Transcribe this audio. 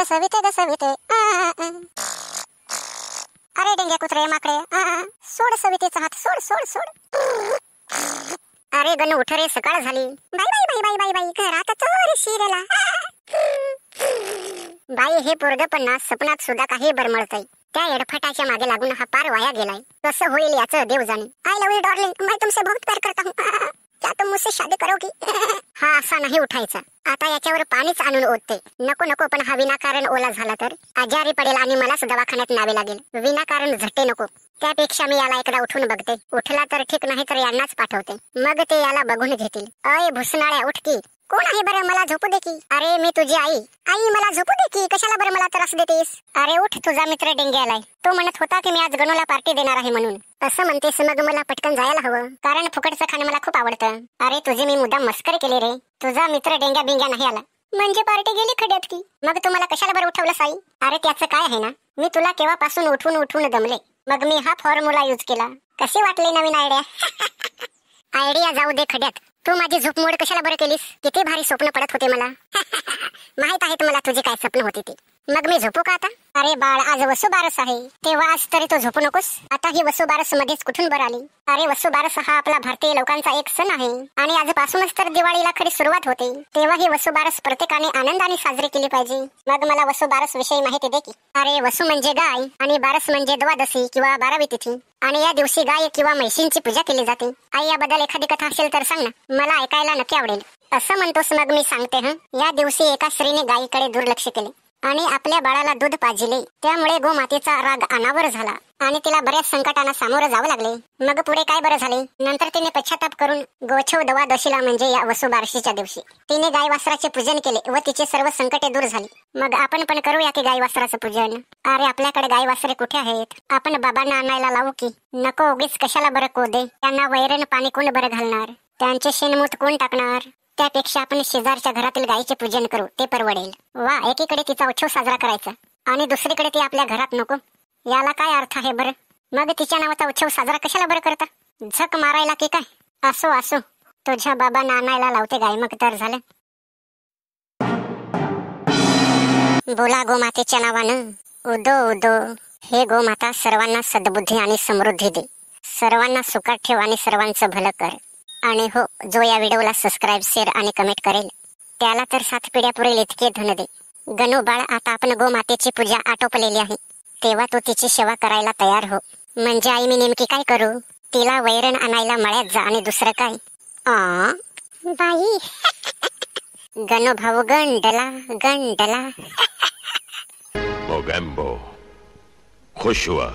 ग सविते अरे डेंग्या कुत्रे माकडे सोड सवितेचा हात सोड सोड सोड. अरे गणू उठ रे, सकाळ झाली. बाई बाई बाई बाई बाई घरात चोर शिरला. बाई हे पोरग पण ना सपनात सुद्धा काही बरमळतय. त्या एडफटाच्या मागे लागून हा पार वाया गेलाय. कसं होईल याचं देव जाणे. आय लव यू डार्लिंग, मैं तुमसे बहुत प्यार करता हूं. क्या तुम मुझसे शादी करोगी? हा असा नाही उठायचा. आता याच्यावर पाणीच आणून ओतते. नको नको, पण हा विनाकारण ओला झाला तर आजारी पडेल आणि मलाच दवाखान्यात न्यावे लागेल. विनाकारण झटे नको. त्यापेक्षा मी याला एकदा उठून बघते. उठला तर ठीक, नाही तर यांनाच पाठवते. मग ते याला बघून घेतील. अय भुसनाळ्या उठ की. कोण आहे बरं, मला झोपू दे की. अरे मी तुझी आई. आई मला झोपू दे की. कशाला बरं मला त्रास देतेस? अरे उठ, तुझा मित्र डेंग्या आलाय. तो म्हणत होता की मी आज गणूला पार्टी देणार आहे म्हणून. असं म्हणतेस मग मला पटकन जायला हवं, कारण फुकटचं खाणं मला खूप आवडतं. अरे तुझी मी मुद्दाम मस्करी केली रे. तुझा मित्र डेंग्या बिंग्या नाही आला म्हणजे पार्टी गेली खड्यात की. मग तुम्हाला कशाला बरं उठवलं साई? अरे त्याचं काय आहे ना, मी तुला केव्हापासून उठून उठून दमले. मग मी हा फॉर्म्युला यूज केला. कशी वाटली नवीन आयडिया? आयडिया जाऊ दे खड्यात. तू माझी झोप मोड कशाला बरं केलीस? किती भारी स्वप्न पडत होते मला. माहित आहे मला तुझी काय स्वप्न होती ती. मग मी झोपू का आता? अरे बाळ, आज वसुबारस आहे, तेव्हा आज तरी तू झोपू नकोस. आता ही वसुबारस मध्येच कुठून बरं आली? अरे वसुबारस हा आपला भारतीय लोकांचा एक सण आहे आणि आजपासूनच तर दिवाळीला खरी सुरुवात होते. तेव्हा ही वसुबारस प्रत्येकाने आनंदाने साजरी केली पाहिजे. मग मला वसुबारस विषयी माहिती दे की. अरे वसु म्हणजे गाय आणि बारस म्हणजे द्वादशी किंवा 12वी तिथी. आणि या दिवशी गाय किंवा म्हैशींची पूजा केली जाते. आई याबद्दल एखादी कथा असेल तर सांग ना, मला ऐकायला नक्की आवडेल. असं म्हणतोस मग मी सांगते. या दिवशी एका स्त्रीने गायीकडे दुर्लक्ष केले आणि आपल्या बाळाला दूध पाजिले. त्यामुळे गोमातेचा राग अनावर झाला आणि तिला बऱ्याच संकटांना सामोरं जावं लागले. मग पुढे काय बरं झाले? नंतर तिने पश्चाताप करून गोछव द्वादशीला म्हणजे या वसुबारशीच्या दिवशी तिने गाय वासराचे पूजन केले व तिचे सर्व संकटे दूर झाली. मग आपण पण करूया की गाय वासराचं पूजन. अरे आपल्याकडे गाय वासरे कुठे आहेत? आपण बाबांना आणायला लावू की? नको, उगीच कशाला बरं कोदे. त्यांना वैरण पाणी कोण बरं घालणार? त्यांचे शेणमूत कोण टाकणार? त्यापेक्षा आपण शेजारच्या घरातील गायीचे पूजन करू, ते परवडेल. वा, एकीकडे तिचा उत्सव साजरा करायचा आणि दुसरीकडे ती आपल्या घरात नको. याला काय अर्थ आहे बरं? मग तिच्या नावाचा उत्सव साजरा कशाला बरं करता? झक मारायला की काय? असो असो, तुझ्या बाबांना आणायला लावते गाय, मग तर झालं. बोला गोमातेच्या नावानं. उदो उदो. हे गोमाता, सर्वांना सद्बुद्धी आणि समृद्धी दे. सर्वांना सुखात ठेव आणि सर्वांचं भलं कर. आणि हो, जो या व्हिडिओला सबस्क्राईब, शेअर आणि कमेंट करेल त्याला तर 7 पिढ्या पुरेल इतके धन दे. गणू बाळ, आता आपण गोमातेची पूजा आटोपलेली आहे, तेव्हा तू तिची सेवा करायला तयार हो. म्हणजे आई मी नेमकी काय करू? तिला वैरण आणायला मळ्यात जा आणि दुसरं काय? बाई. गणू भाऊ गंडला गंडला. मोगॅम्बो खुश हुआ.